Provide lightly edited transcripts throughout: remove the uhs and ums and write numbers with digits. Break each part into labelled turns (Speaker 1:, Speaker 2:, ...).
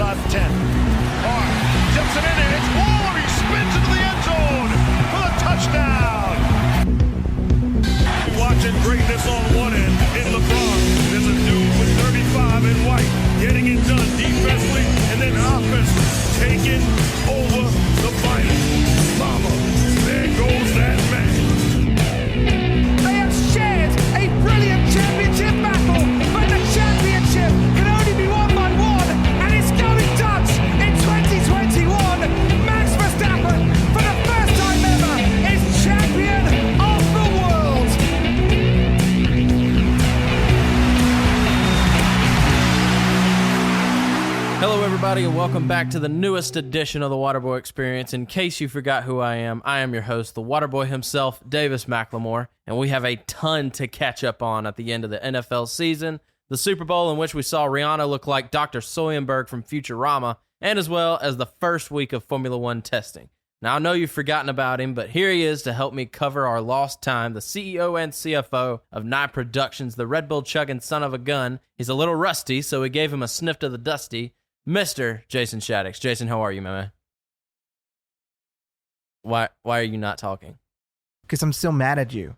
Speaker 1: inside the 10. Carr tips it in, and it's Ward. He spins into the end zone for the touchdown. Watching greatness on one end in LeBron. There's a dude with 35 in white getting it done defensively and then offensively, taking over the fight. Mama, there goes that man.
Speaker 2: They have shared a brilliant championship battle, but the championship can only be won by one, and it's going Dutch in 2021. Max Verstappen, for the first time ever, is champion of the world.
Speaker 3: Hello, everybody, and welcome back to the newest edition of the Waterboy Experience. In case you forgot who I am your host, the Waterboy himself, Davis McLemore, and we have a ton to catch up on at the end of the NFL season, the Super Bowl in which we saw Rihanna look like Dr. Soyenberg from Futurama, and as well as the first week of Formula One testing. Now, I know you've forgotten about him, but here he is to help me cover our lost time, the CEO and CFO of Nye Productions, the Red Bull chugging son of a gun. He's a little rusty, so we gave him a sniff to the dusty. Mr. Jason Shaddix. Jason, how are you, my man? Why are you not talking?
Speaker 4: Because I'm still mad at you.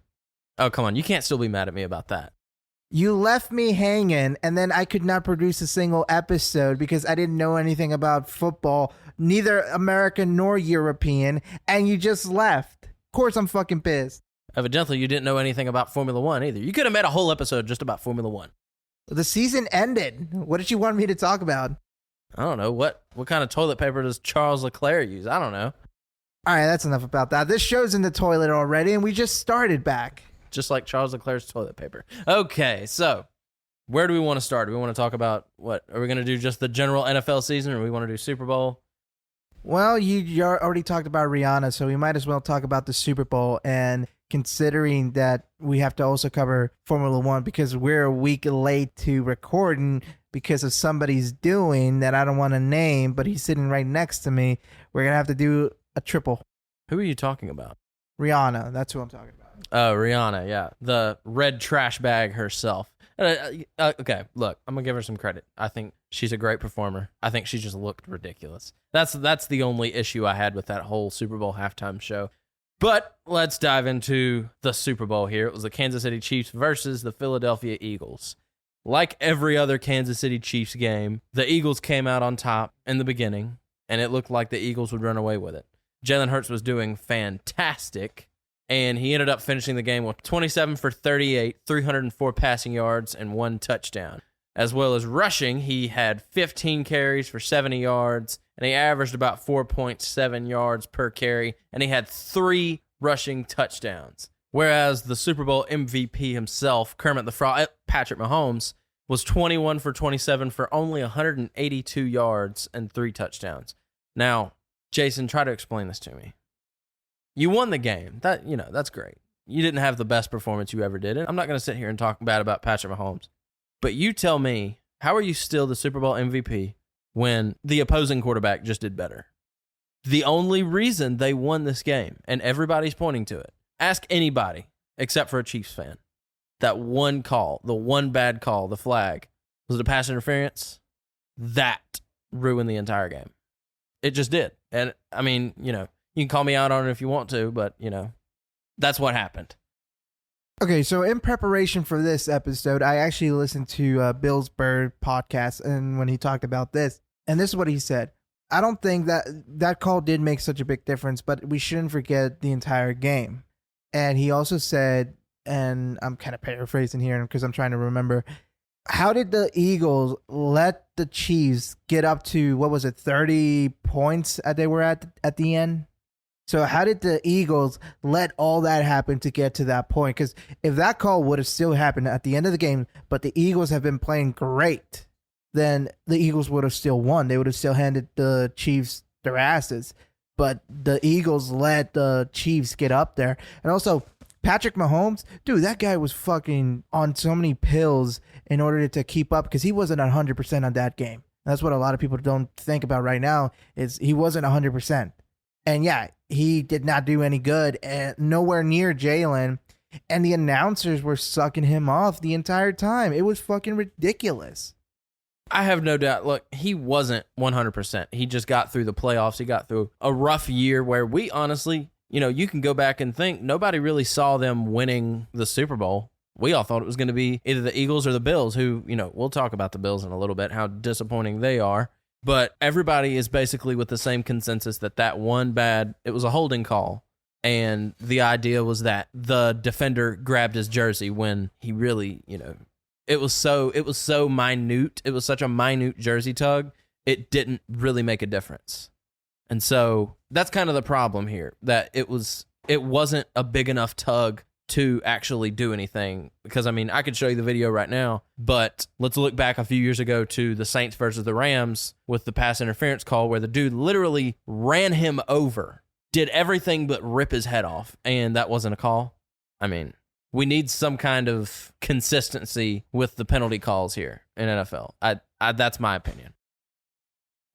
Speaker 3: Oh, come on. You can't still be mad at me about that.
Speaker 4: You left me hanging, and then I could not produce a single episode because I didn't know anything about football, neither American nor European, and you just left. Of course I'm fucking pissed.
Speaker 3: Evidently, you didn't know anything about Formula One either. You could have made a whole episode just about Formula One.
Speaker 4: The season ended. What did you want me to talk about?
Speaker 3: I don't know. What kind of toilet paper does Charles Leclerc use? I don't know.
Speaker 4: All right, that's enough about that. This show's in the toilet already, and we just started back.
Speaker 3: Just like Charles Leclerc's toilet paper. Okay, so where do we want to start? Do we want to talk about what? Are we going to do just the general NFL season, or we want to do Super Bowl?
Speaker 4: Well, you already talked about Rihanna, so we might as well talk about the Super Bowl. And considering that we have to also cover Formula One because we're a week late to recording because of somebody's doing that I don't want to name, but he's sitting right next to me, we're going to have to do a triple.
Speaker 3: Who are you talking about?
Speaker 4: Rihanna, that's who I'm talking about.
Speaker 3: Oh, Rihanna, yeah. The red trash bag herself. Okay, look, I'm going to give her some credit. I think she's a great performer. I think she just looked ridiculous. That's the only issue I had with that whole Super Bowl halftime show. But let's dive into the Super Bowl here. It was the Kansas City Chiefs versus the Philadelphia Eagles. Like every other Kansas City Chiefs game, the Eagles came out on top in the beginning, and it looked like the Eagles would run away with it. Jalen Hurts was doing fantastic, and he ended up finishing the game with 27 for 38, 304 passing yards, and 1 touchdown. As well as rushing, he had 15 carries for 70 yards, and he averaged about 4.7 yards per carry, and he had 3 rushing touchdowns. Whereas the Super Bowl MVP himself, Kermit the Frog, Patrick Mahomes, was 21 for 27 for only 182 yards and 3 touchdowns. Now, Jason, try to explain this to me. You won the game. That's great. You didn't have the best performance you ever did. And I'm not going to sit here and talk bad about Patrick Mahomes. But you tell me, how are you still the Super Bowl MVP when the opposing quarterback just did better? The only reason they won this game, and everybody's pointing to it, ask anybody except for a Chiefs fan, that one call, the one bad call, the flag, was it a pass interference? That ruined the entire game. It just did. And, I mean, you can call me out on it if you want to, but, that's what happened.
Speaker 4: Okay, so in preparation for this episode, I actually listened to Bill's Bird podcast, and when he talked about this, and this is what he said. I don't think that call did make such a big difference, but we shouldn't forget the entire game. And he also said, and I'm kind of paraphrasing here because I'm trying to remember, how did the Eagles let the Chiefs get up to, 30 points they were at the end? So how did the Eagles let all that happen to get to that point? Because if that call would have still happened at the end of the game, but the Eagles have been playing great, then the Eagles would have still won. They would have still handed the Chiefs their asses. But the Eagles let the Chiefs get up there. And also, Patrick Mahomes, dude, that guy was fucking on so many pills in order to keep up because he wasn't 100% on that game. That's what a lot of people don't think about right now is he wasn't 100%. And yeah, he did not do any good and nowhere near Jalen. And the announcers were sucking him off the entire time. It was fucking ridiculous.
Speaker 3: I have no doubt. Look, he wasn't 100%. He just got through the playoffs. He got through a rough year where we honestly, you can go back and think nobody really saw them winning the Super Bowl. We all thought it was going to be either the Eagles or the Bills, who, we'll talk about the Bills in a little bit, how disappointing they are. But everybody is basically with the same consensus that it was a holding call. And the idea was that the defender grabbed his jersey when he really, it was so minute. It was such a minute jersey tug. It didn't really make a difference. And so that's kind of the problem here, that it wasn't a big enough tug to actually do anything. Because, I could show you the video right now, but let's look back a few years ago to the Saints versus the Rams with the pass interference call where the dude literally ran him over, did everything but rip his head off, and that wasn't a call. We need some kind of consistency with the penalty calls here in NFL. That's my opinion.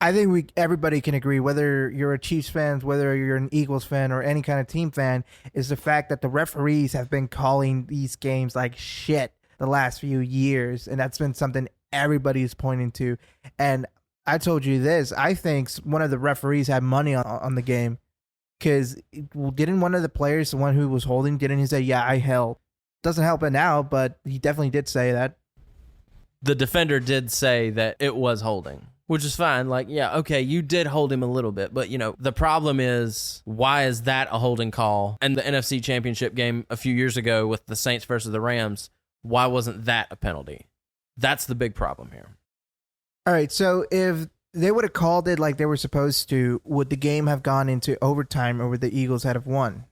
Speaker 4: I think everybody can agree, whether you're a Chiefs fan, whether you're an Eagles fan, or any kind of team fan, is the fact that the referees have been calling these games like shit the last few years, and that's been something everybody is pointing to. And I told you this, I think one of the referees had money on the game, because didn't one of the players, the one who was holding, didn't he say, yeah, I held? Doesn't help it now, but he definitely did say that.
Speaker 3: The defender did say that it was holding, which is fine. Like, yeah, okay, you did hold him a little bit, but the problem is, why is that a holding call? And the NFC Championship game a few years ago with the Saints versus the Rams, why wasn't that a penalty? That's the big problem here.
Speaker 4: All right, so if they would have called it like they were supposed to, would the game have gone into overtime, or would the Eagles have won?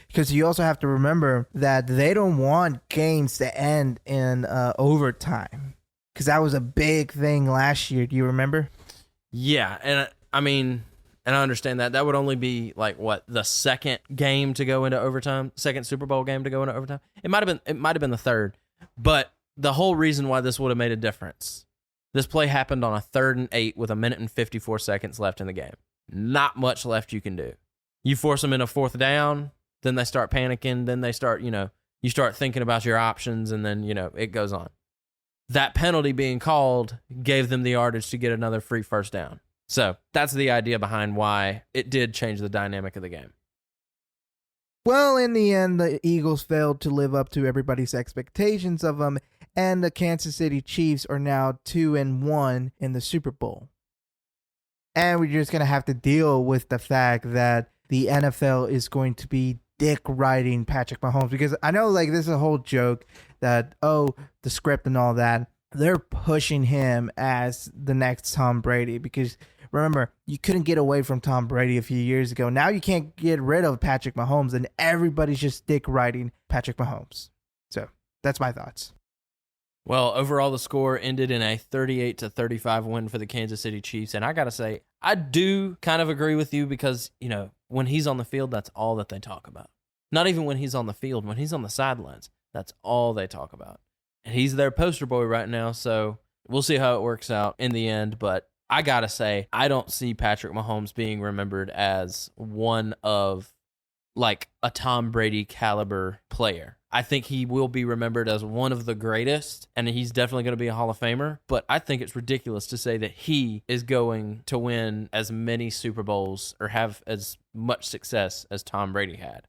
Speaker 4: Because you also have to remember that they don't want games to end in overtime. Because that was a big thing last year. Do you remember?
Speaker 3: Yeah, and I understand that. That would only be the second game to go into overtime, second Super Bowl game to go into overtime. It might have been the third, but the whole reason why this would have made a difference. This play happened on a 3rd and 8 with 1 minute and 54 seconds left in the game. Not much left you can do. You force them in a 4th down, then they start panicking, then they start, you start thinking about your options, and then, it goes on. That penalty being called gave them the yardage to get another free first down. So that's the idea behind why it did change the dynamic of the game.
Speaker 4: Well, in the end, the Eagles failed to live up to everybody's expectations of them, and the Kansas City Chiefs are now 2-1 in the Super Bowl. And we're just going to have to deal with the fact that the NFL is going to be dick riding Patrick Mahomes, because I know this is a whole joke that, the script and all that, they're pushing him as the next Tom Brady, because remember, you couldn't get away from Tom Brady a few years ago. Now you can't get rid of Patrick Mahomes, and everybody's just dick riding Patrick Mahomes. So that's my thoughts.
Speaker 3: Well, overall, the score ended in a 38-35 win for the Kansas City Chiefs. And I got to say, I do kind of agree with you because, when he's on the field, that's all that they talk about. Not even when he's on the field, when he's on the sidelines, that's all they talk about. And he's their poster boy right now, so we'll see how it works out in the end. But I got to say, I don't see Patrick Mahomes being remembered as one of, a Tom Brady caliber player. I think he will be remembered as one of the greatest, and he's definitely going to be a Hall of Famer. But I think it's ridiculous to say that he is going to win as many Super Bowls or have as much success as Tom Brady had.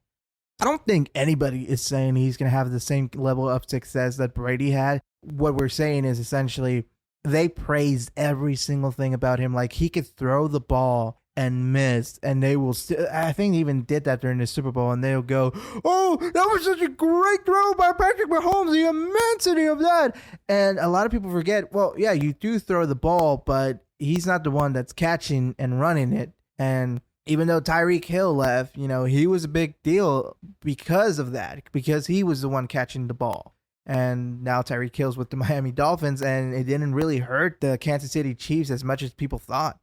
Speaker 4: I don't think anybody is saying he's going to have the same level of success that Brady had. What we're saying is essentially they praised every single thing about him. He could throw the ball and miss, and they will I think they even did that during the Super Bowl, and they'll go, oh, that was such a great throw by Patrick Mahomes, the immensity of that. And a lot of people forget, well, yeah, you do throw the ball, but he's not the one that's catching and running it. And even though Tyreek Hill left, he was a big deal because of that, because he was the one catching the ball. And now Tyreek Hill's with the Miami Dolphins, and it didn't really hurt the Kansas City Chiefs as much as people thought.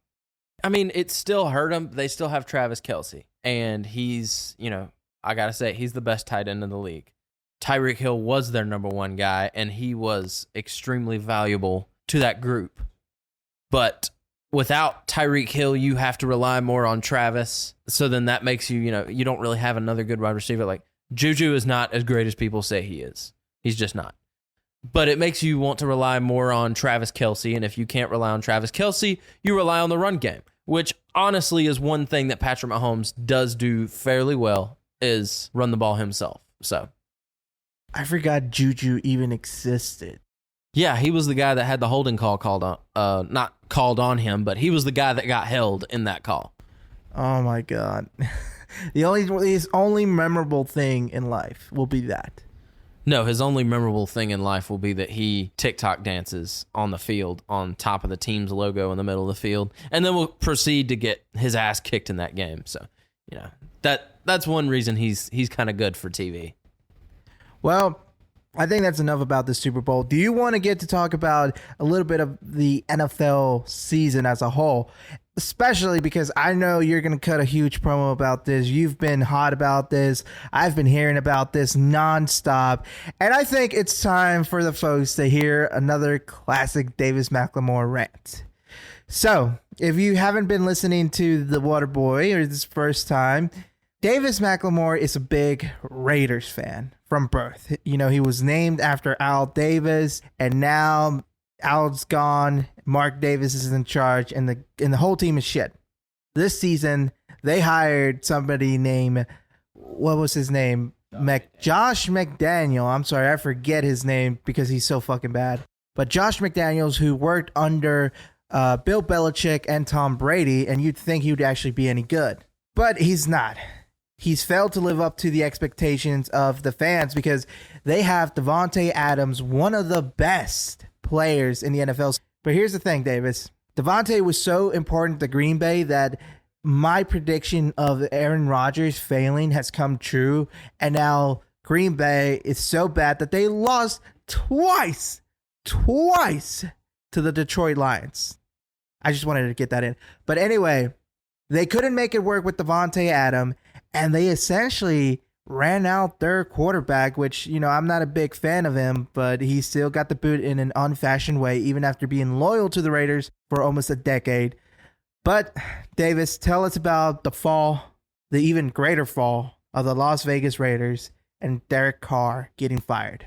Speaker 3: It still hurt them. They still have Travis Kelce, and he's, I got to say, he's the best tight end in the league. Tyreek Hill was their number one guy, and he was extremely valuable to that group. But without Tyreek Hill, you have to rely more on Travis. So then that makes you, you don't really have another good wide receiver. Juju is not as great as people say he is. He's just not. but it makes you want to rely more on Travis Kelce. And if you can't rely on Travis Kelce, you rely on the run game, which honestly is one thing that Patrick Mahomes does do fairly well, is run the ball himself. So
Speaker 4: I forgot Juju even existed.
Speaker 3: yeah, he was the guy that had the holding call called on, not called on him, but he was the guy that got held in that call.
Speaker 4: Oh my God. His only memorable thing in life will be that.
Speaker 3: No, his only memorable thing in life will be that he TikTok dances on the field on top of the team's logo in the middle of the field, and then will proceed to get his ass kicked in that game. So, that's one reason he's kind of good for TV.
Speaker 4: Well, I think that's enough about the Super Bowl. Do you want to get to talk about a little bit of the NFL season as a whole? Especially because I know you're going to cut a huge promo about this. You've been hot about this. I've been hearing about this nonstop. And I think it's time for the folks to hear another classic Davis McLemore rant. So, if you haven't been listening to The Waterboy or this first time, Davis McLemore is a big Raiders fan from birth. You know, he was named after Al Davis, and now Al's gone. Mark Davis is in charge, and the whole team is shit. This season, they hired somebody named, what was his name? Josh McDaniel. I'm sorry, I forget his name because he's so fucking bad. But Josh McDaniels, who worked under Bill Belichick and Tom Brady, and you'd think he would actually be any good. But he's not. He's failed to live up to the expectations of the fans because they have Devontae Adams, one of the best players in the NFL. But here's the thing, Davis. Devontae was so important to Green Bay that my prediction of Aaron Rodgers failing has come true. And now Green Bay is so bad that they lost twice to the Detroit Lions. I just wanted to get that in. But anyway, they couldn't make it work with Devontae Adams, and they essentially ran out their quarterback, which, I'm not a big fan of him, but he still got the boot in an unfashioned way, even after being loyal to the Raiders for almost a decade. But, Davis, tell us about the even greater fall of the Las Vegas Raiders and Derek Carr getting fired.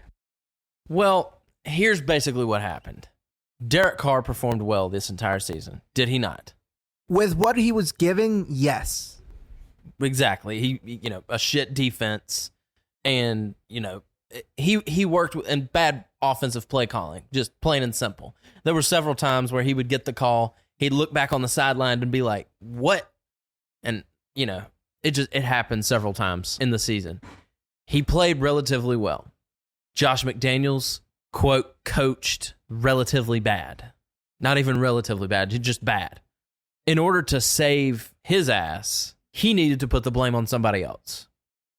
Speaker 3: Well, here's basically what happened. Derek Carr performed well this entire season. Did he not?
Speaker 4: With what he was given, yes.
Speaker 3: Exactly. He a shit defense, and he worked in bad offensive play calling, just plain and simple. There were several times where he would get the call, he'd look back on the sideline and be like, "What?" And it happened several times in the season. He played relatively well. Josh McDaniels, quote, coached relatively bad. Not even relatively bad, just bad. In order to save his ass, he needed to put the blame on somebody else.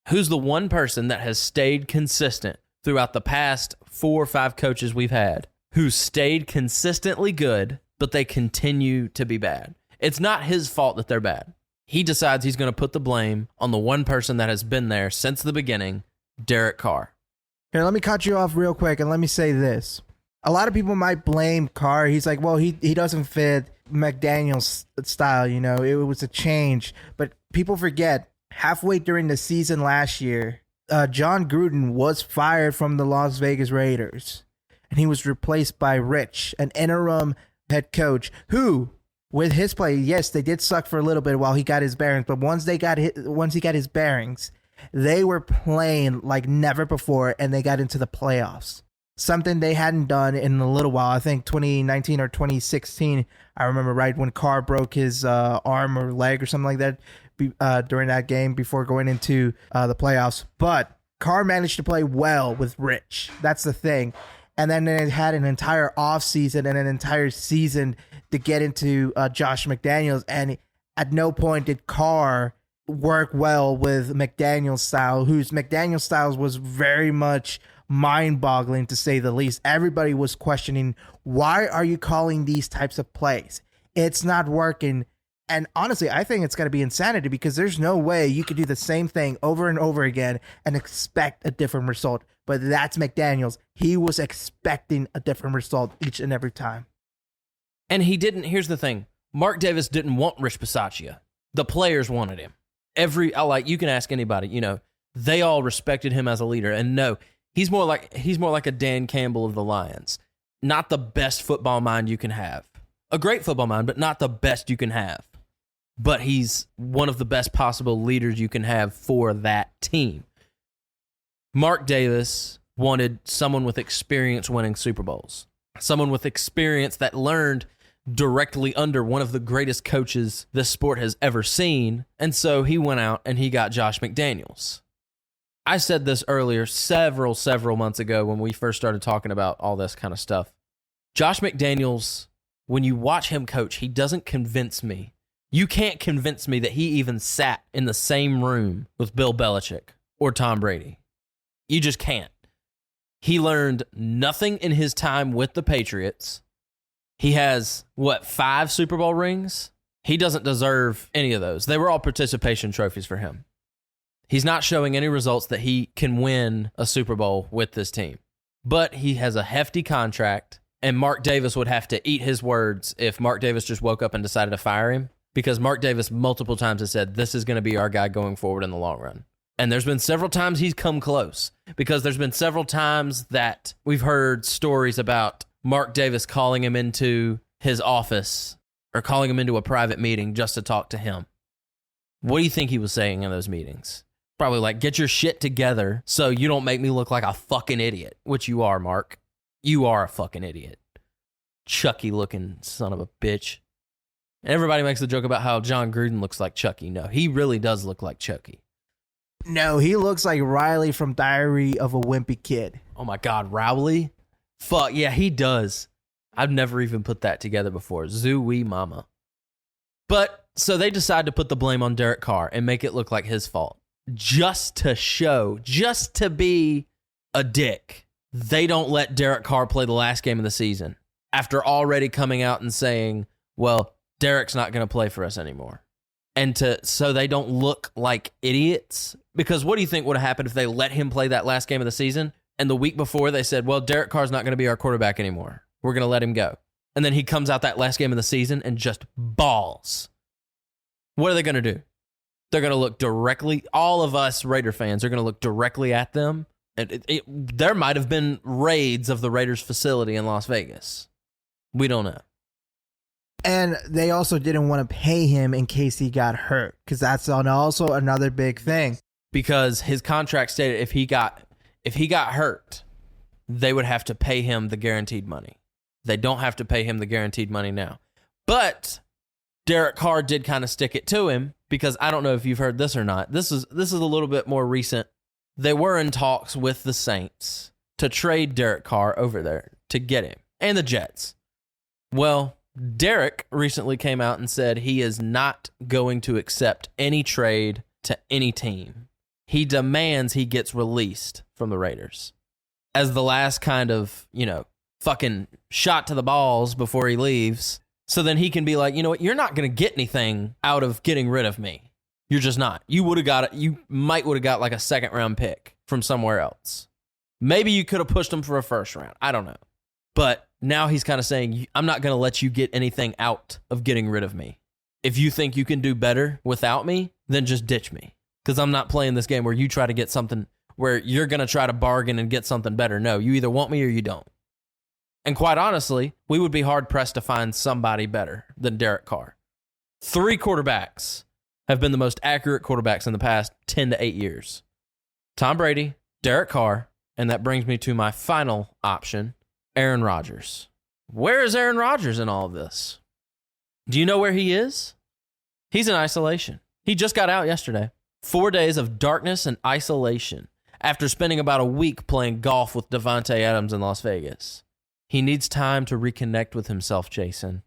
Speaker 3: Who's the one person that has stayed consistent throughout the past 4 or 5 coaches we've had, who stayed consistently good, but they continue to be bad? It's not his fault that they're bad. He decides he's going to put the blame on the one person that has been there since the beginning, Derek Carr.
Speaker 4: Here, let me cut you off real quick, and let me say this. A lot of people might blame Carr. He's like, well, he doesn't fit McDaniel's style, it was a change. But people forget, halfway during the season last year, John Gruden was fired from the Las Vegas Raiders, and he was replaced by Rich, an interim head coach, who, with his play, yes, they did suck for a little bit while he got his bearings, but once he got his bearings, they were playing like never before, and they got into the playoffs. Something they hadn't done in a little while. I think 2019 or 2016, I remember right when Carr broke his arm or leg or something like that during that game before going into the playoffs. But Carr managed to play well with Rich. That's the thing. And then they had an entire offseason and an entire season to get into Josh McDaniels. And at no point did Carr work well with McDaniel's style, whose McDaniel's style was very much mind-boggling, to say the least. Everybody was questioning, why are you calling these types of plays? It's not working. And honestly, I think it's got to be insanity, because there's no way you could do the same thing over and over again and expect a different result. But that's McDaniels. He was expecting a different result each and every time.
Speaker 3: And he didn't. Here's the thing. Mark Davis didn't want Rich Bisaccia. The players wanted him. You can ask anybody, they all respected him as a leader. And no, He's more like a Dan Campbell of the Lions. Not the best football mind you can have. A great football mind, but not the best you can have. But he's one of the best possible leaders you can have for that team. Mark Davis wanted someone with experience winning Super Bowls. Someone with experience that learned directly under one of the greatest coaches this sport has ever seen. And so he went out and he got Josh McDaniels. I said this earlier several months ago when we first started talking about all this kind of stuff. Josh McDaniels, when you watch him coach, he doesn't convince me. You can't convince me that he even sat in the same room with Bill Belichick or Tom Brady. You just can't. He learned nothing in his time with the Patriots. He has, 5 Super Bowl rings? He doesn't deserve any of those. They were all participation trophies for him. He's not showing any results that he can win a Super Bowl with this team. But he has a hefty contract, and Mark Davis would have to eat his words if Mark Davis just woke up and decided to fire him, because Mark Davis multiple times has said, this is going to be our guy going forward in the long run. And there's been several times he's come close, because there's been several times that we've heard stories about Mark Davis calling him into his office or calling him into a private meeting just to talk to him. What do you think he was saying in those meetings? Probably like, get your shit together so you don't make me look like a fucking idiot, which you are, Mark. You are a fucking idiot. Chucky-looking son of a bitch. Everybody makes the joke about how John Gruden looks like Chucky. No, he really does look like Chucky.
Speaker 4: No, he looks like Riley from Diary of a Wimpy Kid.
Speaker 3: Oh my God, Rowley? Fuck, yeah, he does. I've never even put that together before. Zoo-wee mama. But, so they decide to put the blame on Derek Carr and make it look like his fault. Just to be a dick. They don't let Derek Carr play the last game of the season after already coming out and saying, well, Derek's not going to play for us anymore. And so they don't look like idiots. Because what do you think would have happened if they let him play that last game of the season? And the week before they said, well, Derek Carr's not going to be our quarterback anymore. We're going to let him go. And then he comes out that last game of the season and just balls. What are they going to do? They're going to look directly, all of us Raider fans are going to look directly at them. And there might have been raids of the Raiders facility in Las Vegas. We don't know.
Speaker 4: And they also didn't want to pay him in case he got hurt, because that's also another big thing.
Speaker 3: Because his contract stated if he got hurt, they would have to pay him the guaranteed money. They don't have to pay him the guaranteed money now. But Derek Carr did kind of stick it to him, because I don't know if you've heard this or not. This is a little bit more recent. They were in talks with the Saints to trade Derek Carr over there to get him, and the Jets. Well, Derek recently came out and said he is not going to accept any trade to any team. He demands he gets released from the Raiders as the last kind of, fucking shot to the balls before he leaves. So then he can be like, you know what? You're not going to get anything out of getting rid of me. You're just not. You might would have got like a second round pick from somewhere else. Maybe you could have pushed him for a first round. I don't know. But now he's kind of saying, I'm not going to let you get anything out of getting rid of me. If you think you can do better without me, then just ditch me. Because I'm not playing this game where you try to get something, where you're going to try to bargain and get something better. No, you either want me or you don't. And quite honestly, we would be hard-pressed to find somebody better than Derek Carr. 3 quarterbacks have been the most accurate quarterbacks in the past 10 to 8 years. Tom Brady, Derek Carr, and that brings me to my final option, Aaron Rodgers. Where is Aaron Rodgers in all of this? Do you know where he is? He's in isolation. He just got out yesterday. 4 days of darkness and isolation after spending about a week playing golf with Davante Adams in Las Vegas. He needs time to reconnect with himself, Jason.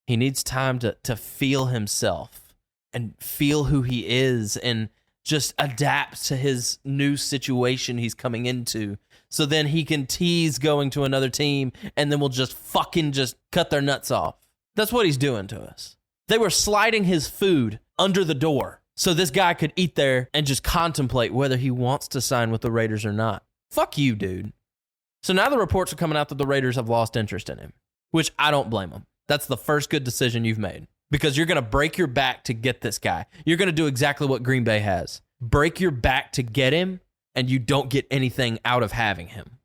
Speaker 3: He needs time to feel himself and feel who he is and just adapt to his new situation he's coming into. So then he can tease going to another team and then we'll just fucking just cut their nuts off. That's what he's doing to us. They were sliding his food under the door so this guy could eat there and just contemplate whether he wants to sign with the Raiders or not. Fuck you, dude. So now the reports are coming out that the Raiders have lost interest in him, which I don't blame them. That's the first good decision you've made, because you're going to break your back to get this guy. You're going to do exactly what Green Bay has. Break your back to get him, and you don't get anything out of having him.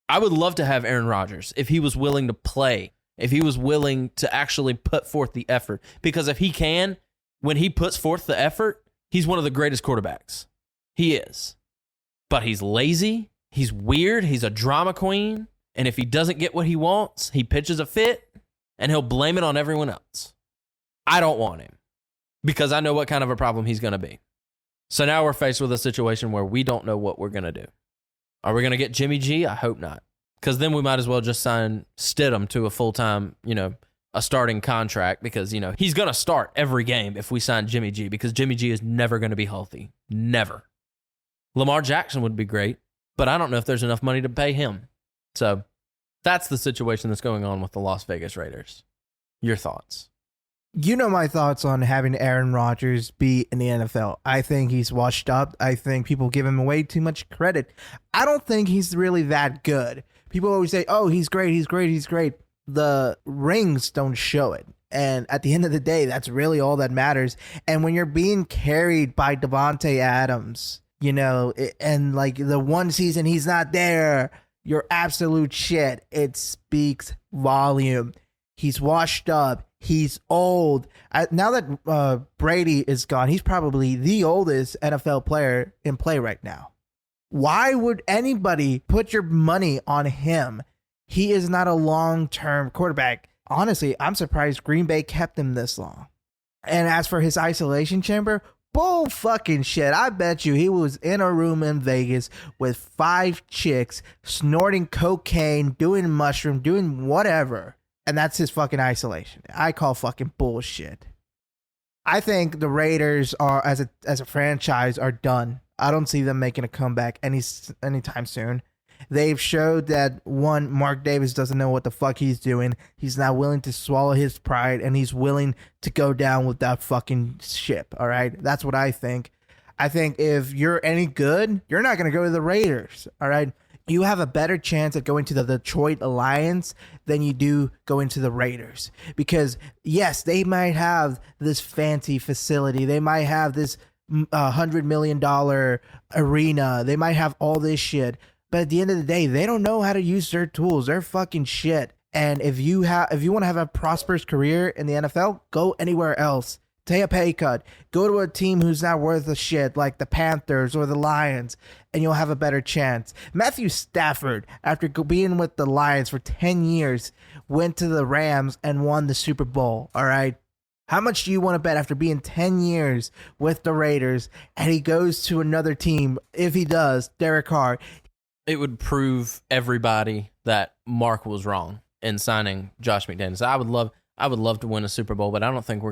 Speaker 3: I would love to have Aaron Rodgers if he was willing to play, if he was willing to actually put forth the effort. Because if he can, when he puts forth the effort, he's one of the greatest quarterbacks. He is. But he's lazy, he's weird, he's a drama queen, and if he doesn't get what he wants, he pitches a fit, and he'll blame it on everyone else. I don't want him, because I know what kind of a problem he's going to be. So now we're faced with a situation where we don't know what we're going to do. Are we going to get Jimmy G? I hope not, because then we might as well just sign Stidham to a full-time, a starting contract, because, he's going to start every game if we sign Jimmy G, because Jimmy G is never going to be healthy. Never. Lamar Jackson would be great, but I don't know if there's enough money to pay him. So that's the situation that's going on with the Las Vegas Raiders. Your thoughts?
Speaker 4: You know my thoughts on having Aaron Rodgers be in the NFL. I think he's washed up. I think people give him way too much credit. I don't think he's really that good. People always say, oh, he's great, he's great, he's great. The rings don't show it. And at the end of the day, that's really all that matters. And when you're being carried by Devontae Adams, and like the one season he's not there, you're absolute shit. It speaks volume. He's washed up. He's old. Now that Brady is gone, he's probably the oldest NFL player in play right now. Why would anybody put your money on him? He is not a long-term quarterback. Honestly, I'm surprised Green Bay kept him this long. And as for his isolation chamber, bull fucking shit. I bet you he was in a room in Vegas with 5 chicks, snorting cocaine, doing mushroom, doing whatever. And that's his fucking isolation. I call fucking bullshit. I think the Raiders are, as a franchise, are done. I don't see them making a comeback anytime soon. They've showed that, one, Mark Davis doesn't know what the fuck he's doing. He's not willing to swallow his pride, and he's willing to go down with that fucking ship, all right? That's what I think. I think if you're any good, you're not going to go to the Raiders, all right? You have a better chance at going to the Detroit Lions than you do going to the Raiders. Because, yes, they might have this fancy facility. They might have this $100 million arena. They might have all this shit. But at the end of the day, they don't know how to use their tools. They're fucking shit. And if you want to have a prosperous career in the NFL, go anywhere else. Take a pay cut. Go to a team who's not worth a shit, like the Panthers or the Lions, and you'll have a better chance. Matthew Stafford, after being with the Lions for 10 years, went to the Rams and won the Super Bowl, all right? How much do you want to bet after being 10 years with the Raiders and he goes to another team? If he does, Derek Carr.
Speaker 3: It would prove everybody that Mark was wrong in signing Josh McDaniels. I would love to win a Super Bowl, but I don't think we're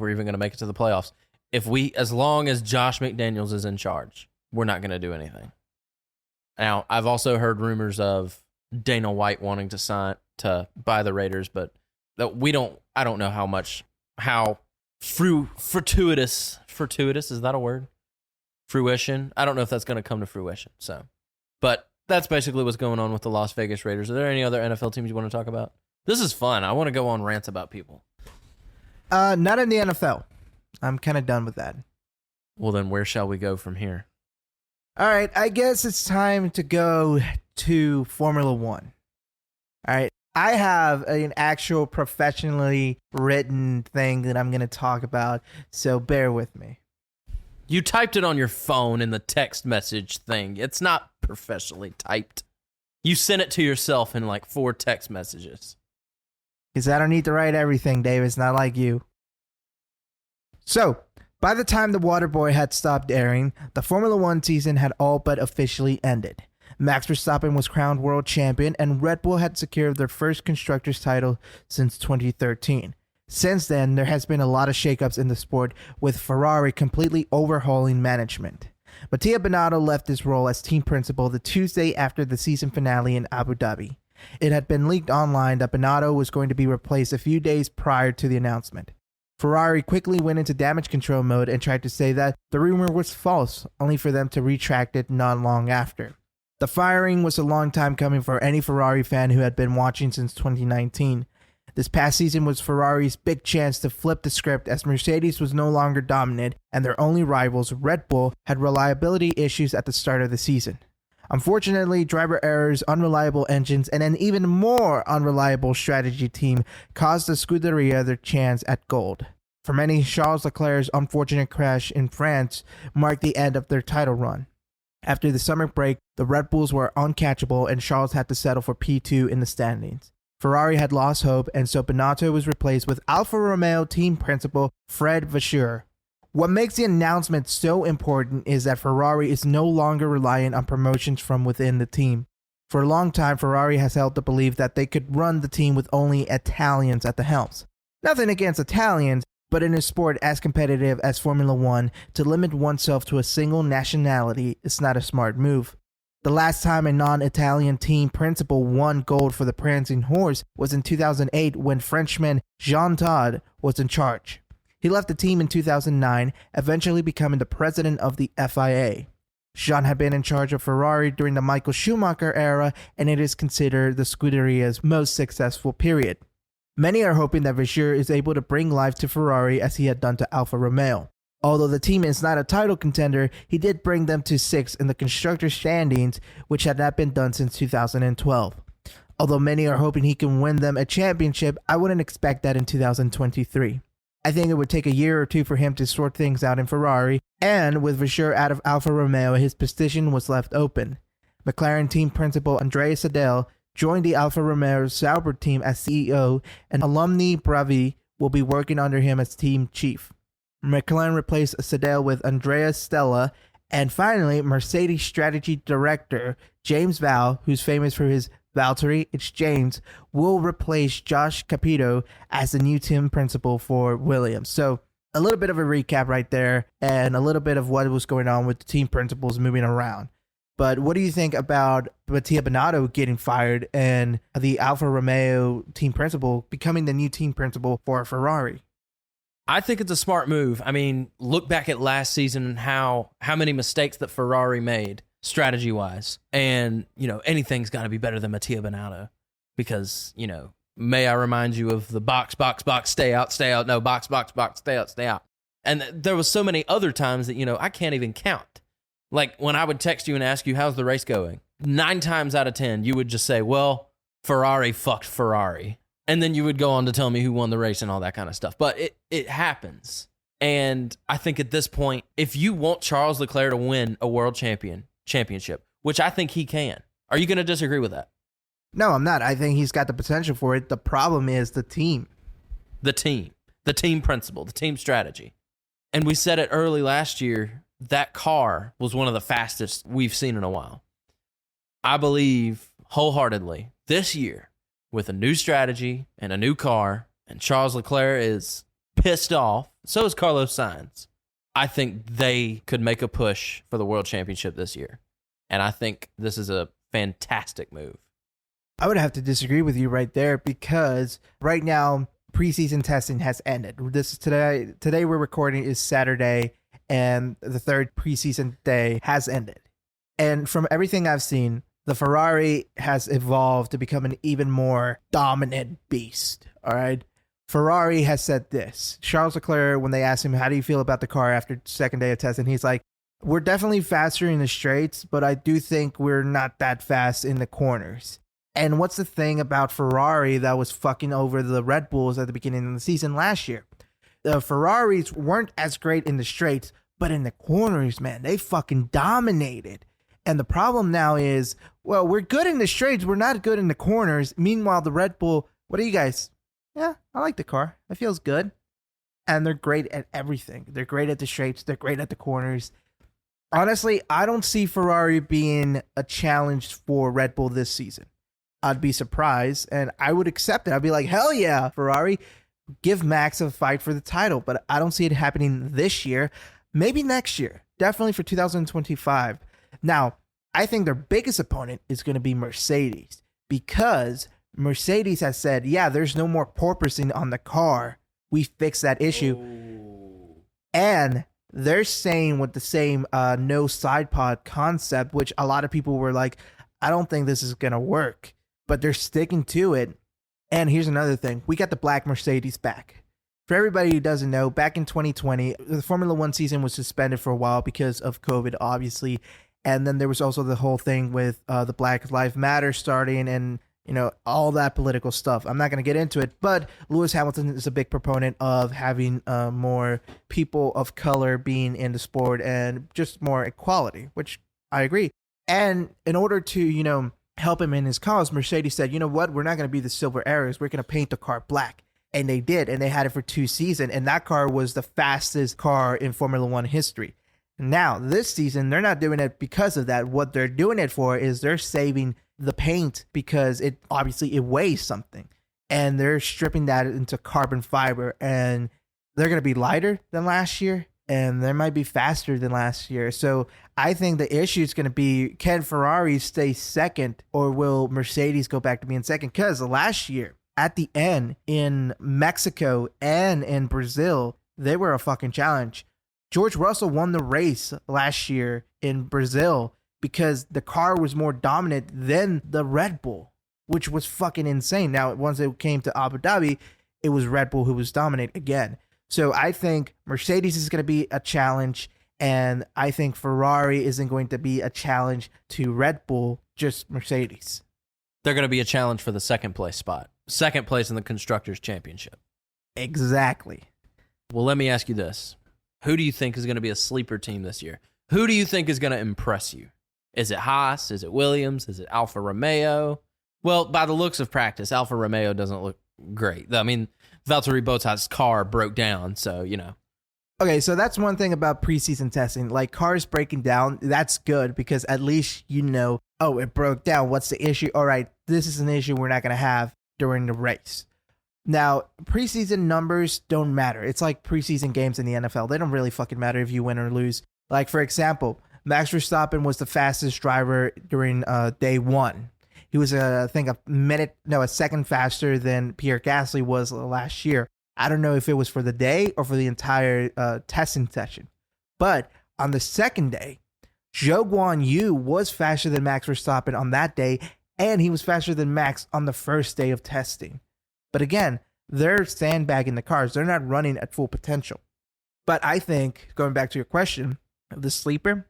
Speaker 3: even gonna make it to the playoffs. As long as Josh McDaniels is in charge, we're not gonna do anything. Now, I've also heard rumors of Dana White wanting to buy the Raiders, but I don't know how fortuitous is that a word? Fruition. I don't know if that's gonna come to fruition. So. But that's basically what's going on with the Las Vegas Raiders. Are there any other NFL teams you want to talk about? This is fun. I want to go on rants about people.
Speaker 4: Not in the NFL. I'm kind of done with that.
Speaker 3: Well, then where shall we go from here?
Speaker 4: All right. I guess it's time to go to Formula One. All right. I have an actual professionally written thing that I'm going to talk about, so bear with me.
Speaker 3: You typed it on your phone in the text message thing. It's not professionally typed. You sent it to yourself in like 4 text messages.
Speaker 4: Because I don't need to write everything, Dave. It's not like you. So, by the time The Waterboy had stopped airing, the Formula One season had all but officially ended. Max Verstappen was crowned world champion, and Red Bull had secured their first constructors title since 2013. Since then, there has been a lot of shakeups in the sport, with Ferrari completely overhauling management. Mattia Binotto left his role as team principal the Tuesday after the season finale in Abu Dhabi. It had been leaked online that Binotto was going to be replaced a few days prior to the announcement. Ferrari quickly went into damage control mode and tried to say that the rumor was false, only for them to retract it not long after. The firing was a long time coming for any Ferrari fan who had been watching since 2019. This past season was Ferrari's big chance to flip the script as Mercedes was no longer dominant and their only rivals, Red Bull, had reliability issues at the start of the season. Unfortunately, driver errors, unreliable engines, and an even more unreliable strategy team caused the Scuderia their chance at gold. For many, Charles Leclerc's unfortunate crash in France marked the end of their title run. After the summer break, the Red Bulls were uncatchable and Charles had to settle for P2 in the standings. Ferrari had lost hope, and so Binotto was replaced with Alfa Romeo team principal Fred Vasseur. What makes the announcement so important is that Ferrari is no longer reliant on promotions from within the team. For a long time, Ferrari has held the belief that they could run the team with only Italians at the helms. Nothing against Italians, but in a sport as competitive as Formula One, to limit oneself to a single nationality is not a smart move. The last time a non-Italian team principal won gold for the prancing horse was in 2008 when Frenchman Jean Todt was in charge. He left the team in 2009, eventually becoming the president of the FIA. Jean had been in charge of Ferrari during the Michael Schumacher era, and it is considered the Scuderia's most successful period. Many are hoping that Vasseur is able to bring life to Ferrari as he had done to Alfa Romeo. Although the team is not a title contender, he did bring them to 6th in the constructors' standings, which had not been done since 2012. Although many are hoping he can win them a championship, I wouldn't expect that in 2023. I think it would take a year or two for him to sort things out in Ferrari, and with Vasseur out of Alfa Romeo, his position was left open. McLaren team principal Andrea Seidl joined the Alfa Romeo Sauber team as CEO, and Alumni Bravi will be working under him as team chief. McLaren replaced Seidl with Andrea Stella, and finally, Mercedes strategy director James Vowell, who's famous for his Valtteri, it's James, will replace Josh Capito as the new team principal for Williams. So a little bit of a recap right there, and a little bit of what was going on with the team principals moving around. But what do you think about Mattia Binotto getting fired and the Alfa Romeo team principal becoming the new team principal for Ferrari?
Speaker 3: I think it's a smart move. I mean, look back at last season and how many mistakes that Ferrari made strategy-wise. And, anything's got to be better than Mattia Binotto because, may I remind you of the box, stay out, no, box, stay out. And there was so many other times that, I can't even count. Like when I would text you and ask you, how's the race going? 9 times out of 10, you would just say, well, Ferrari fucked Ferrari. And then you would go on to tell me who won the race and all that kind of stuff. But it happens. And I think at this point, if you want Charles Leclerc to win a world championship, which I think he can, are you going to disagree with that?
Speaker 4: No, I'm not. I think he's got the potential for it. The problem is the team.
Speaker 3: The team principle, the team strategy. And we said it early last year, that car was one of the fastest we've seen in a while. I believe wholeheartedly this year, with a new strategy and a new car, and Charles Leclerc is pissed off, so is Carlos Sainz. I think they could make a push for the World Championship this year. And I think this is a fantastic move.
Speaker 4: I would have to disagree with you right there because right now, preseason testing has ended. This is today we're recording is Saturday, and the 3rd preseason day has ended. And from everything I've seen, the Ferrari has evolved to become an even more dominant beast, all right? Ferrari has said this. Charles Leclerc, when they asked him, how do you feel about the car after 2nd day of testing? He's like, we're definitely faster in the straights, but I do think we're not that fast in the corners. And what's the thing about Ferrari that was fucking over the Red Bulls at the beginning of the season last year? The Ferraris weren't as great in the straights, but in the corners, man, they fucking dominated. And the problem now is, well, we're good in the straights. We're not good in the corners. Meanwhile, the Red Bull, what are you guys? Yeah, I like the car. It feels good. And they're great at everything. They're great at the straights. They're great at the corners. Honestly, I don't see Ferrari being a challenge for Red Bull this season. I'd be surprised, and I would accept it. I'd be like, hell yeah, Ferrari. Give Max a fight for the title. But I don't see it happening this year. Maybe next year. Definitely for 2025. Now, I think their biggest opponent is going to be Mercedes because Mercedes has said, yeah, there's no more porpoising on the car. We fixed that issue. Oh. And they're saying with the same no side pod concept, which a lot of people were like, I don't think this is going to work. But they're sticking to it. And here's another thing. We got the black Mercedes back. For everybody who doesn't know, back in 2020, the Formula One season was suspended for a while because of COVID, obviously. And then there was also the whole thing with the Black Lives Matter starting and, all that political stuff. I'm not going to get into it, but Lewis Hamilton is a big proponent of having more people of color being in the sport and just more equality, which I agree. And in order to, help him in his cause, Mercedes said, you know what, we're not going to be the silver arrows. We're going to paint the car black. And they did, and they had it for 2 seasons, and that car was the fastest car in Formula One history. Now, this season, they're not doing it because of that. What they're doing it for is they're saving the paint because it weighs something, and they're stripping that into carbon fiber, and they're going to be lighter than last year, and they might be faster than last year. So I think the issue is going to be, can Ferrari stay second, or will Mercedes go back to being second? Because last year, at the end in Mexico and in Brazil, they were a fucking challenge. George Russell won the race last year in Brazil because the car was more dominant than the Red Bull, which was fucking insane. Now, once it came to Abu Dhabi, it was Red Bull who was dominant again. So I think Mercedes is going to be a challenge, and I think Ferrari isn't going to be a challenge to Red Bull, just Mercedes.
Speaker 3: They're going to be a challenge for the second place spot. Second place in the Constructors' Championship.
Speaker 4: Exactly.
Speaker 3: Well, let me ask you this. Who do you think is going to be a sleeper team this year? Who do you think is going to impress you? Is it Haas? Is it Williams? Is it Alfa Romeo? Well, by the looks of practice, Alfa Romeo doesn't look great. I mean, Valtteri Bottas' car broke down, so,
Speaker 4: Okay, so that's one thing about preseason testing. Like, cars breaking down, that's good because at least oh, it broke down. What's the issue? All right, this is an issue we're not going to have during the race. Now, preseason numbers don't matter. It's like preseason games in the NFL. They don't really fucking matter if you win or lose. Like, for example, Max Verstappen was the fastest driver during day one. He was, I think, a second faster than Pierre Gasly was last year. I don't know if it was for the day or for the entire testing session. But on the second day, Zhou Guan Yu was faster than Max Verstappen on that day, and he was faster than Max on the first day of testing. But again, they're sandbagging the cars. They're not running at full potential. But I think, going back to your question, the sleeper,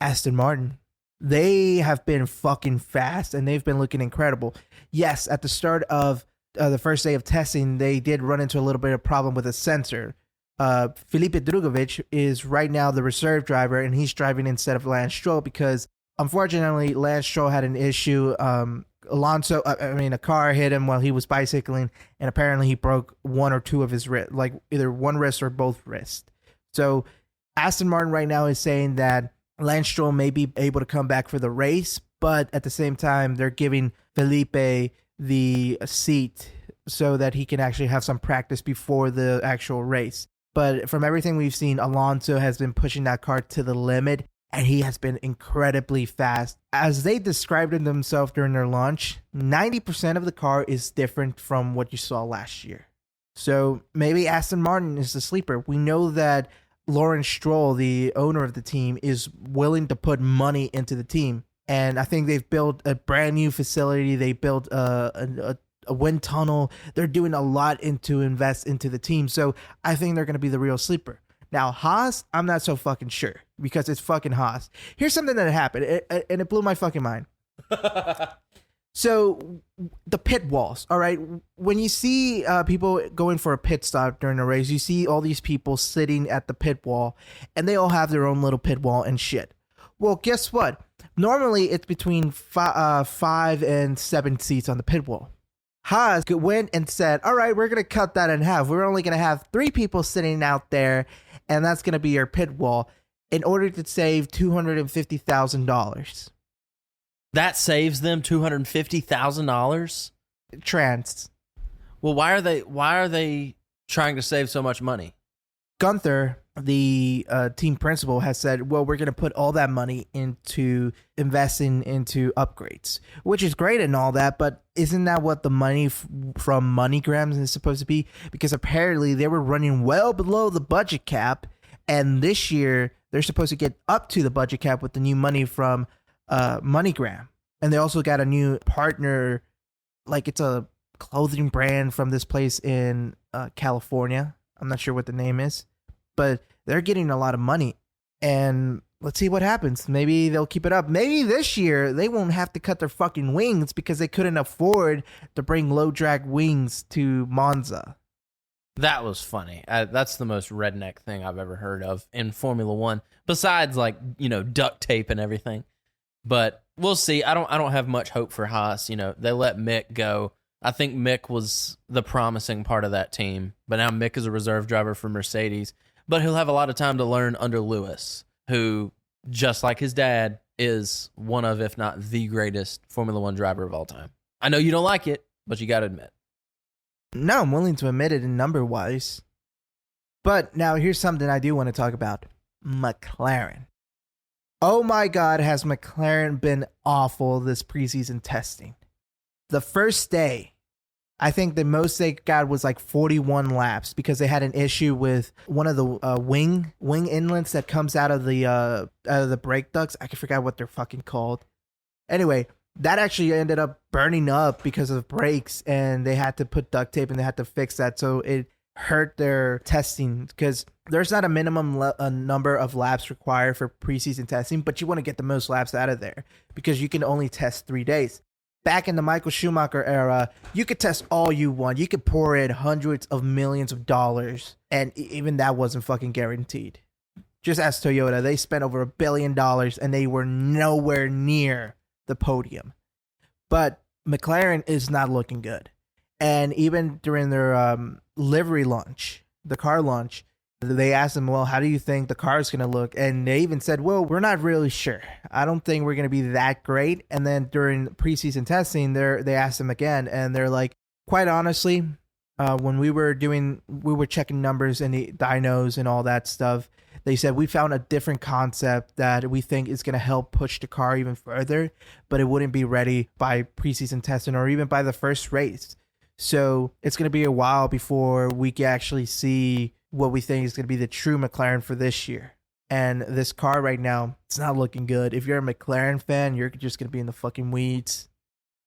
Speaker 4: Aston Martin. They have been fucking fast, and they've been looking incredible. Yes, at the start of the first day of testing, they did run into a little bit of problem with a sensor. Felipe Drugovich is right now the reserve driver, and he's driving instead of Lance Stroll because, unfortunately, Lance Stroll had an issue. A car hit him while he was bicycling, and apparently he broke one or two of his wrists, like either one wrist or both wrists. So Aston Martin right now is saying that Lance Stroll may be able to come back for the race, but at the same time, they're giving Felipe the seat so that he can actually have some practice before the actual race. But from everything we've seen, Alonso has been pushing that car to the limit, and he has been incredibly fast. As they described it themselves during their launch, 90% of the car is different from what you saw last year. So maybe Aston Martin is the sleeper. We know that Lawrence Stroll, the owner of the team, is willing to put money into the team. And I think they've built a brand new facility. They built a wind tunnel. They're doing a lot to invest into the team. So I think they're going to be the real sleeper. Now, Haas, I'm not so fucking sure because it's fucking Haas. Here's something that happened, and it blew my fucking mind. So, the pit walls, all right? When you see people going for a pit stop during a race, you see all these people sitting at the pit wall, and they all have their own little pit wall and shit. Well, guess what? Normally, it's between 5 and 7 seats on the pit wall. Haas went and said, all right, we're going to cut that in half. We're only going to have 3 people sitting out there, and that's going to be your pit wall in order to save $250,000.
Speaker 3: That saves them $250,000?
Speaker 4: Trans.
Speaker 3: Well, why are they trying to save so much money?
Speaker 4: Gunther, the team principal, has said, well, we're going to put all that money into investing into upgrades, which is great and all that, but isn't that what the money from MoneyGrams is supposed to be? Because apparently they were running well below the budget cap, and this year they're supposed to get up to the budget cap with the new money from MoneyGram. And they also got a new partner, like it's a clothing brand from this place in California. I'm not sure what the name is, but they're getting a lot of money. And let's see what happens. Maybe they'll keep it up. Maybe this year they won't have to cut their fucking wings because they couldn't afford to bring low drag wings to Monza.
Speaker 3: That was funny. That's the most redneck thing I've ever heard of in Formula One, besides like, duct tape and everything. But we'll see. I don't have much hope for Haas. They let Mick go. I think Mick was the promising part of that team, but now Mick is a reserve driver for Mercedes. But he'll have a lot of time to learn under Lewis, who, just like his dad, is one of, if not the greatest Formula One driver of all time. I know you don't like it, but you got to admit.
Speaker 4: No, I'm willing to admit it in number-wise. But now here's something I do want to talk about. McLaren. Oh my God, has McLaren been awful this preseason testing. The first day, I think the most they got was like 41 laps because they had an issue with one of the wing inlets that comes out of the brake ducts. I forgot what they're fucking called. Anyway, that actually ended up burning up because of brakes, and they had to put duct tape and they had to fix that. So it hurt their testing because there's not a minimum number of laps required for preseason testing, but you want to get the most laps out of there because you can only test 3 days. Back in the Michael Schumacher era, you could test all you want. You could pour in hundreds of millions of dollars, and even that wasn't fucking guaranteed. Just ask Toyota. They spent over $1 billion, and they were nowhere near the podium. But McLaren is not looking good. And even during their livery launch, the car launch, they asked them, well, how do you think the car is going to look? And they even said, well, we're not really sure. I don't think we're going to be that great. And then during preseason testing, they asked them again, and they're like, quite honestly, when we were checking numbers and the dynos and all that stuff, they said we found a different concept that we think is going to help push the car even further, but it wouldn't be ready by preseason testing or even by the first race. So it's going to be a while before we can actually see what we think is going to be the true McLaren for this year. And this car right now, it's not looking good. If you're a McLaren fan, you're just going to be in the fucking weeds.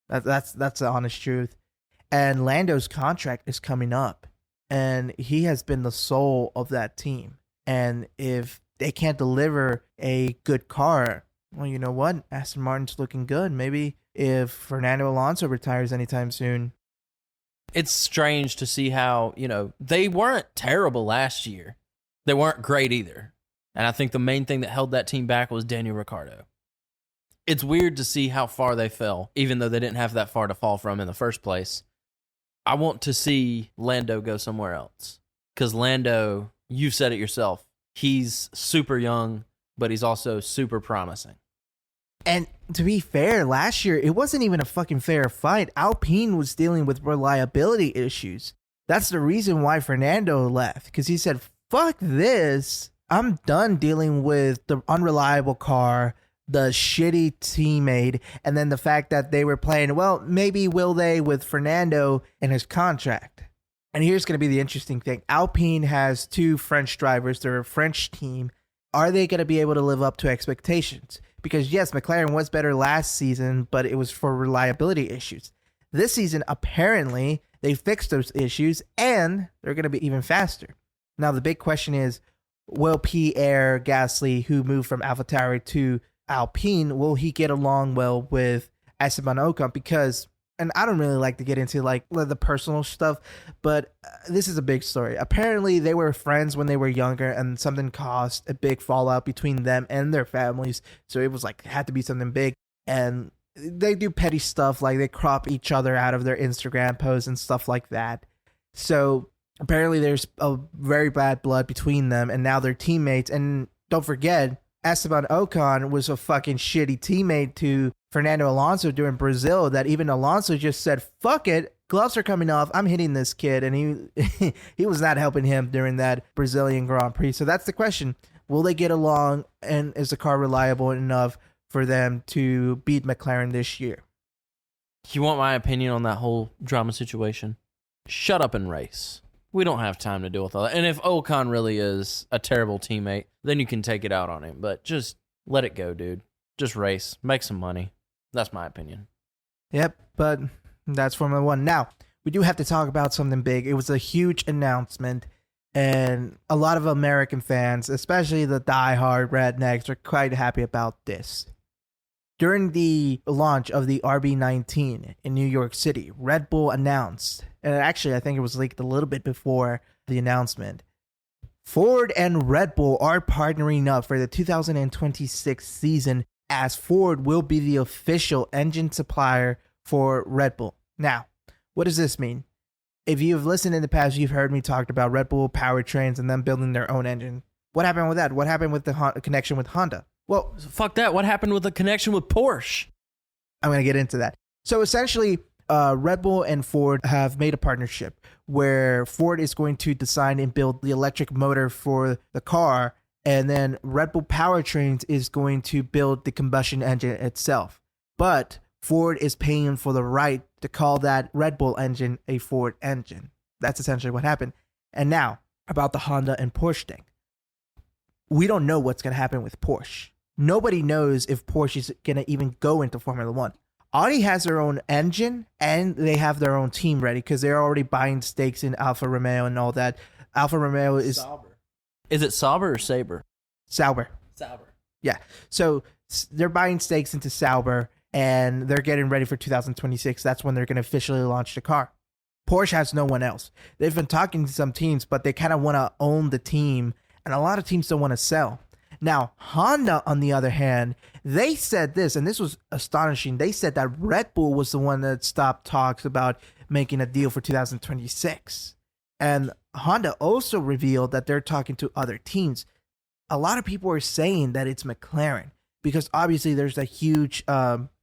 Speaker 4: That's the honest truth. And Lando's contract is coming up, and he has been the soul of that team. And if they can't deliver a good car, well, you know what? Aston Martin's looking good. Maybe if Fernando Alonso retires anytime soon.
Speaker 3: It's strange to see how, they weren't terrible last year. They weren't great either. And I think the main thing that held that team back was Daniel Ricciardo. It's weird to see how far they fell, even though they didn't have that far to fall from in the first place. I want to see Lando go somewhere else. Because Lando, you've said it yourself, he's super young, but he's also super promising.
Speaker 4: And to be fair, last year, it wasn't even a fucking fair fight. Alpine was dealing with reliability issues. That's the reason why Fernando left, because he said, fuck this. I'm done dealing with the unreliable car, the shitty teammate, and then the fact that they were playing, well, maybe will they with Fernando and his contract. And here's going to be the interesting thing. Alpine has 2 French drivers. They're a French team. Are they going to be able to live up to expectations? Because yes, McLaren was better last season, but it was for reliability issues. This season, apparently, they fixed those issues, and they're going to be even faster. Now, the big question is, will Pierre Gasly, who moved from AlphaTauri to Alpine, will he get along well with Esteban Ocon? Because, and I don't really like to get into like the personal stuff, but this is a big story. Apparently, they were friends when they were younger, and something caused a big fallout between them and their families. So it was like, it had to be something big. And they do petty stuff, like they crop each other out of their Instagram posts and stuff like that. So apparently, there's a very bad blood between them, and now they're teammates. And don't forget, Esteban Ocon was a fucking shitty teammate to Fernando Alonso during Brazil, that even Alonso just said, fuck it, gloves are coming off, I'm hitting this kid. And he was not helping him during that Brazilian Grand Prix. So that's the question. Will they get along, and is the car reliable enough for them to beat McLaren this year?
Speaker 3: You want my opinion on that whole drama situation? Shut up and race. We don't have time to deal with all that. And if Ocon really is a terrible teammate, then you can take it out on him. But just let it go, dude. Just race. Make some money. That's my opinion.
Speaker 4: Yep, but that's Formula One. Now, we do have to talk about something big. It was a huge announcement, and a lot of American fans, especially the diehard rednecks, are quite happy about this. During the launch of the RB19 in New York City, Red Bull announced, and actually I think it was leaked a little bit before the announcement, Ford and Red Bull are partnering up for the 2026 season, as Ford will be the official engine supplier for Red Bull. Now, what does this mean? If you've listened in the past, you've heard me talk about Red Bull powertrains and them building their own engine. What happened with that? What happened with the connection with Honda? Well,
Speaker 3: Fuck that. What happened with the connection with Porsche?
Speaker 4: I'm going to get into that. So essentially, Red Bull and Ford have made a partnership where Ford is going to design and build the electric motor for the car, and then Red Bull Powertrains is going to build the combustion engine itself. But Ford is paying for the right to call that Red Bull engine a Ford engine. That's essentially what happened. And now, about the Honda and Porsche thing. We don't know what's going to happen with Porsche. Nobody knows if Porsche is going to even go into Formula One. Audi has their own engine, and they have their own team ready because they're already buying stakes in Alfa Romeo and all that. Alfa Romeo is...
Speaker 3: Sauber. Is it Sauber or Sabre?
Speaker 4: Sauber.
Speaker 3: Sauber.
Speaker 4: Yeah. So they're buying stakes into Sauber, and they're getting ready for 2026. That's when they're going to officially launch the car. Porsche has no one else. They've been talking to some teams, but they kind of want to own the team, and a lot of teams don't want to sell. Now, Honda, on the other hand, they said this, and this was astonishing. They said that Red Bull was the one that stopped talks about making a deal for 2026. And Honda also revealed that they're talking to other teams. A lot of people are saying that it's McLaren because obviously there's a huge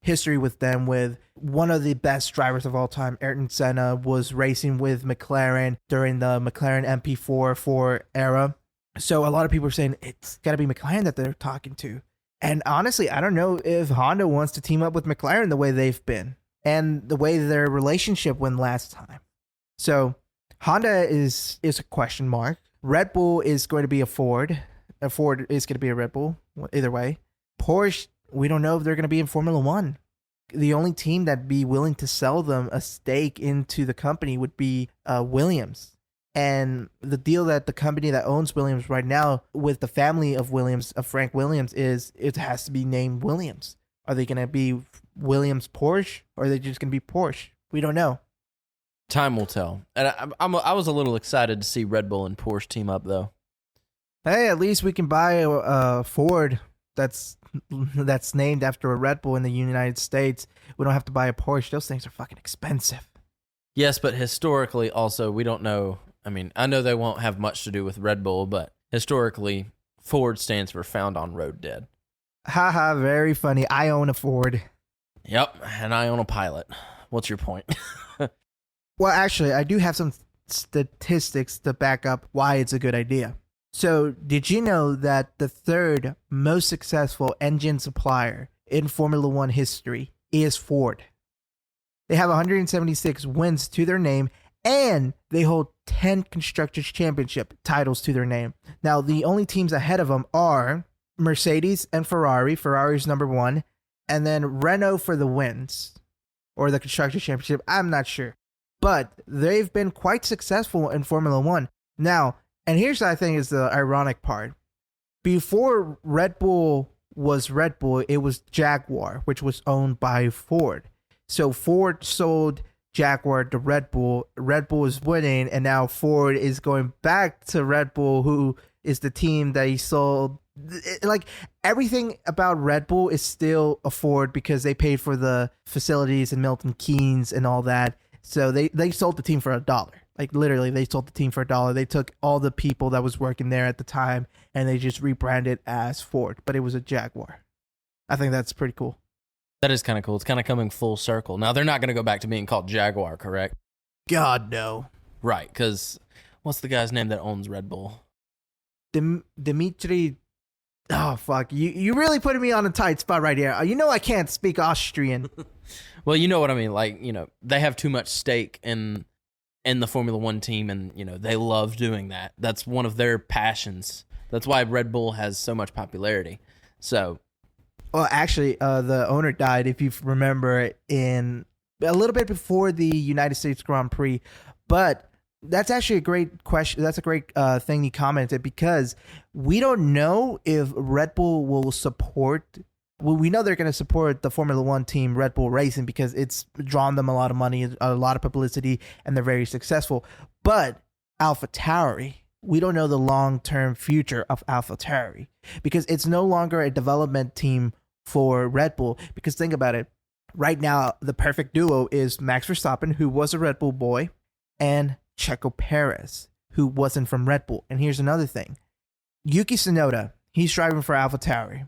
Speaker 4: history with them, with one of the best drivers of all time, Ayrton Senna, was racing with McLaren during the McLaren MP4 era. So a lot of people are saying it's got to be McLaren that they're talking to. And honestly, I don't know if Honda wants to team up with McLaren the way they've been and the way their relationship went last time. So Honda is a question mark. Red Bull is going to be a Ford. A Ford is going to be a Red Bull, either way. Porsche, we don't know if they're going to be in Formula One. The only team that'd be willing to sell them a stake into the company would be Williams. And the deal that the company that owns Williams right now with the family of Williams, of Frank Williams, is it has to be named Williams. Are they going to be Williams Porsche, or are they just going to be Porsche? We don't know.
Speaker 3: Time will tell. And I was a little excited to see Red Bull and Porsche team up, though.
Speaker 4: Hey, at least we can buy a Ford that's named after a Red Bull in the United States. We don't have to buy a Porsche. Those things are fucking expensive.
Speaker 3: Yes, but historically, also, we don't know. I mean, I know they won't have much to do with Red Bull, but historically, Ford stands for Found on Road Dead.
Speaker 4: Haha, very funny. I own a Ford.
Speaker 3: Yep, and I own a Pilot. What's your point?
Speaker 4: Well, actually, I do have some statistics to back up why it's a good idea. So, did you know that the third most successful engine supplier in Formula One history is Ford? They have 176 wins to their name, and they hold 10 Constructors' Championship titles to their name. Now, the only teams ahead of them are Mercedes and Ferrari. Ferrari's number one, and then Renault for the wins, or the Constructors' Championship. I'm not sure. But they've been quite successful in Formula One. Now, and here's what I think is the ironic part. Before Red Bull was Red Bull, it was Jaguar, which was owned by Ford. So Ford sold Jaguar to Red Bull. Red Bull is winning, and now Ford is going back to Red Bull, who is the team that he sold. Like, everything about Red Bull is still a Ford because they paid for the facilities in Milton Keynes and all that. So they sold the team for $1. Like, literally, they sold the team for $1. They took all the people that was working there at the time, and they just rebranded as Ford. But it was a Jaguar. I think that's pretty cool.
Speaker 3: That is kind of cool. It's kind of coming full circle. Now, they're not going to go back to being called Jaguar, correct?
Speaker 4: God, no.
Speaker 3: Right, because what's the guy's name that owns Red Bull?
Speaker 4: Dimitri... Oh, fuck. You really putting me on a tight spot right here. You know I can't speak Austrian.
Speaker 3: Well, you know what I mean. Like, you know, they have too much stake in the Formula One team, and, you know, they love doing that. That's one of their passions. That's why Red Bull has so much popularity. So...
Speaker 4: Well, actually, the owner died, if you remember, in a little bit before the United States Grand Prix. But that's actually a great question. That's a great thing you commented, because we don't know if Red Bull will support. Well, we know they're going to support the Formula One team, Red Bull Racing, because it's drawn them a lot of money, a lot of publicity, and they're very successful. But AlphaTauri, we don't know the long-term future of AlphaTauri, because it's no longer a development team for Red Bull. Because think about it. Right now, the perfect duo is Max Verstappen, who was a Red Bull boy, and Checo Perez, who wasn't from Red Bull. And here's another thing. Yuki Tsunoda, he's driving for AlphaTauri.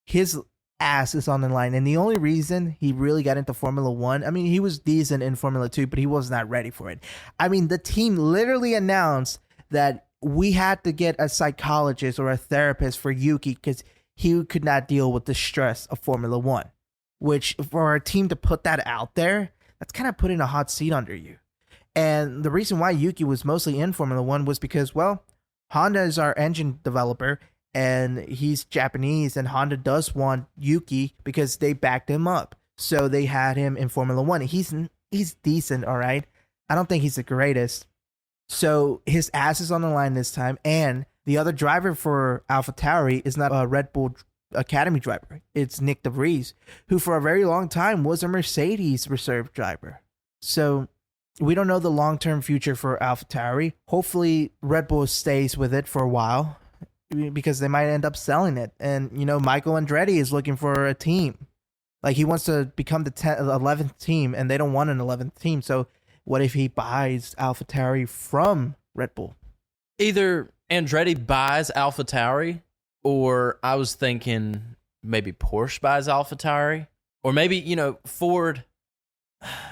Speaker 4: His ass is on the line, and the only reason he really got into Formula One, I mean, he was decent in Formula 2, but he was not ready for it. I mean, the team literally announced that we had to get a psychologist or a therapist for Yuki because he could not deal with the stress of Formula One, which for a team to put that out there, that's kind of putting a hot seat under you. And the reason why Yuki was mostly in Formula One was because, well, Honda is our engine developer, and he's Japanese, and Honda does want Yuki because they backed him up. So they had him in Formula One. He's decent, all right? I don't think he's the greatest. So his ass is on the line this time, and the other driver for AlphaTauri is not a Red Bull Academy driver. It's Nick DeVries, who for a very long time was a Mercedes reserve driver. So we don't know the long-term future for AlphaTauri. Hopefully Red Bull stays with it for a while, because they might end up selling it. And, you know, Michael Andretti is looking for a team. Like, he wants to become the 11th team, and they don't want an 11th team. So what if he buys AlphaTauri from Red Bull?
Speaker 3: Either Andretti buys AlphaTauri, or I was thinking maybe Porsche buys AlphaTauri, or maybe, you know, Ford,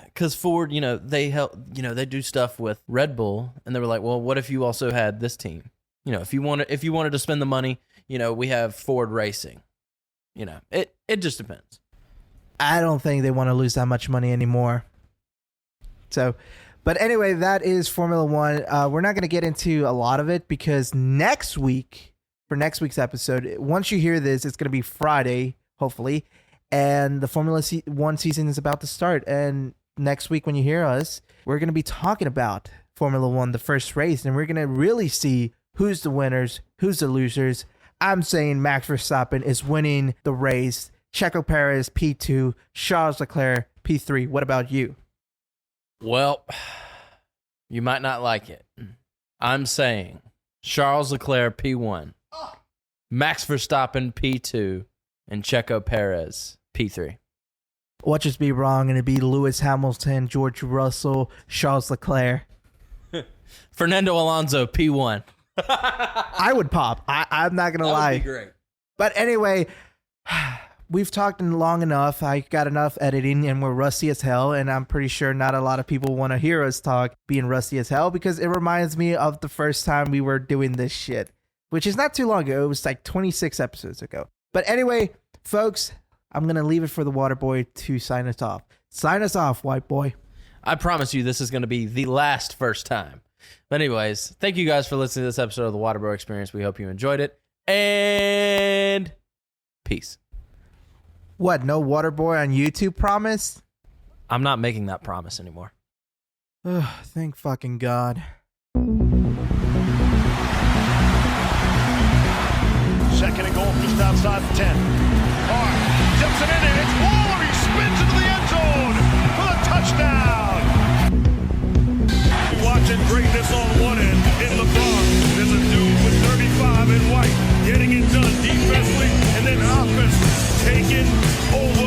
Speaker 3: because Ford, you know, they help, you know, they do stuff with Red Bull, and they were like, well, what if you also had this team? You know, if you wanted to spend the money, you know, we have Ford Racing. You know, it just depends.
Speaker 4: I don't think they want to lose that much money anymore. So, but anyway, that is Formula One. We're not going to get into a lot of it, because next week, for next week's episode, once you hear this, it's going to be Friday, hopefully, and the Formula One season is about to start. And next week, when you hear us, we're going to be talking about Formula One, the first race, and we're going to really see who's the winners, who's the losers. I'm saying Max Verstappen is winning the race. Checo Perez, P2. Charles Leclerc, P3. What about you?
Speaker 3: Well, you might not like it. I'm saying Charles Leclerc, P1. Max Verstappen, P2. And Checo Perez, P3.
Speaker 4: Watch us be wrong, and it'd be Lewis Hamilton, George Russell, Charles Leclerc.
Speaker 3: Fernando Alonso, P1.
Speaker 4: I would pop. I'm not going to lie.
Speaker 3: That would be great.
Speaker 4: But anyway, we've talked long enough. I got enough editing, and we're rusty as hell. And I'm pretty sure not a lot of people want to hear us talk being rusty as hell, because it reminds me of the first time we were doing this shit, which is not too long ago. It was like 26 episodes ago. But anyway, folks, I'm going to leave it for the water boy to sign us off. Sign us off, white boy.
Speaker 3: I promise you this is going to be the last first time. But anyways, thank you guys for listening to this episode of the Waterbro Experience. We hope you enjoyed it. And peace.
Speaker 4: What, no water boy on YouTube promise?
Speaker 3: I'm not making that promise anymore.
Speaker 4: Thank fucking God.
Speaker 1: Second and goal just outside the 10. Hart tips it in, and it's Waller. He spins into the end zone for the touchdown. You're watching greatness on one end. In LeBron, there's a dude with 35 in white getting it done defensively, and then offense taking over.